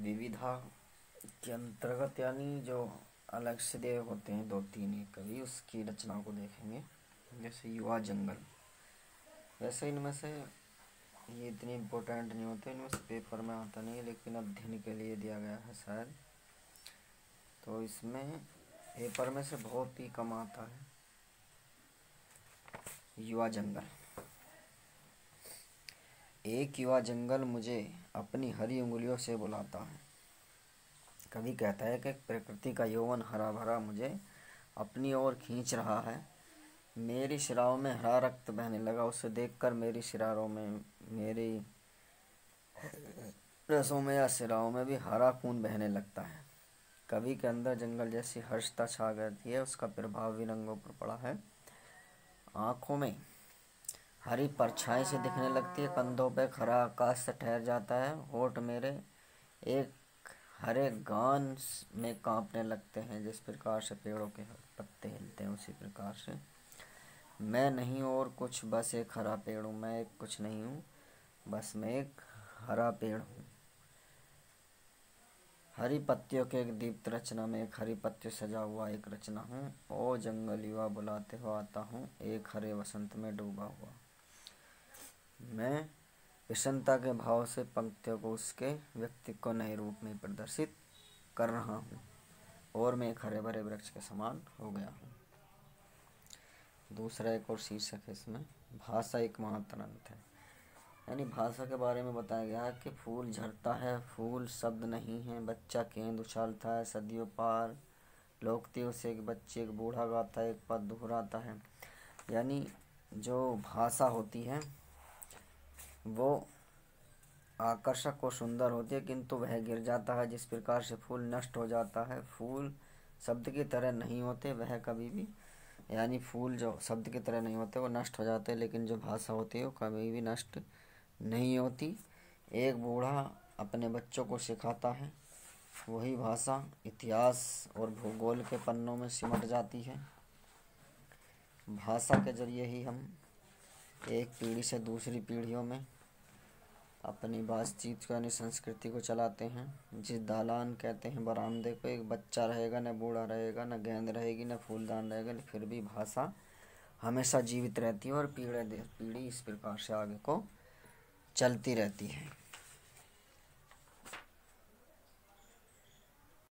विविधा के अंतर्गत यानी जो अलग से देव होते हैं दो तीन एक कवि, उसकी रचना को देखेंगे। जैसे युवा जंगल, वैसे इनमें से ये इतनी इम्पोर्टेंट नहीं होते, इनमें से पेपर में आता नहीं है, लेकिन अध्ययन के लिए दिया गया है शायद, तो इसमें पेपर में से बहुत ही कम आता है। युवा जंगल। एक युवा जंगल मुझे अपनी हरी उंगलियों से बुलाता है। कवि कहता है कि प्रकृति का यौवन हरा भरा मुझे अपनी ओर खींच रहा है। मेरी शिराओं में हरा रक्त बहने लगा, उसे देखकर मेरी शिराओं में, मेरी रसों में या शिराओं में भी हरा खून बहने लगता है। कवि के अंदर जंगल जैसी हर्षता छा गई है, उसका प्रभाव भी रंगों पर पड़ा है। आँखों में हरी परछाई से दिखने लगती है, कंधों पे खरा आकाश से ठहर जाता है, होठ मेरे एक हरे गान में कांपने लगते हैं। जिस प्रकार से पेड़ों के पत्ते हिलते हैं उसी प्रकार से मैं नहीं और कुछ, बस एक हरा पेड़ हूँ। मैं एक कुछ नहीं हूँ, बस मैं एक हरा पेड़ हूँ। हरी पत्तियों के एक दीप्त रचना में एक हरी पत्ती सजा हुआ एक रचना हूँ। ओ जंगल युवा बुलाते हो आता हूँ, एक हरे वसंत में डूबा हुआ। मैं विषमता के भाव से पंक्तियों को उसके व्यक्तित्व को नए रूप में प्रदर्शित कर रहा हूँ, और मैं एक हरे भरे वृक्ष के समान हो गया हूँ। दूसरा एक और शीर्षक है इसमें, भाषा एक महातरंत है। यानी भाषा के बारे में बताया गया है कि फूल झड़ता है, फूल शब्द नहीं है, बच्चा गेंद उछालता है, सदियों पार लोकती उसे एक बच्चे, एक बूढ़ा गाता है, एक पद दोहराता है। यानी जो भाषा होती है वो आकर्षक और सुंदर होती है, किंतु वह गिर जाता है। जिस प्रकार से फूल नष्ट हो जाता है, फूल शब्द की तरह नहीं होते, वह कभी भी, यानी फूल जो शब्द की तरह नहीं होते वो नष्ट हो जाते हैं, लेकिन जो भाषा होती है वो कभी भी नष्ट नहीं होती। एक बूढ़ा अपने बच्चों को सिखाता है, वही भाषा इतिहास और भूगोल के पन्नों में सिमट जाती है। भाषा के जरिए ही हम एक पीढ़ी से दूसरी पीढ़ियों में अपनी बातचीत को यानी संस्कृति को चलाते हैं। जिस दालान कहते हैं बरामदे को, एक बच्चा रहेगा, न बूढ़ा रहेगा, न गेंद रहेगी, न फूलदान रहेगा, फिर भी भाषा हमेशा जीवित रहती है और पीढ़ी इस प्रकार से आगे को चलती रहती है।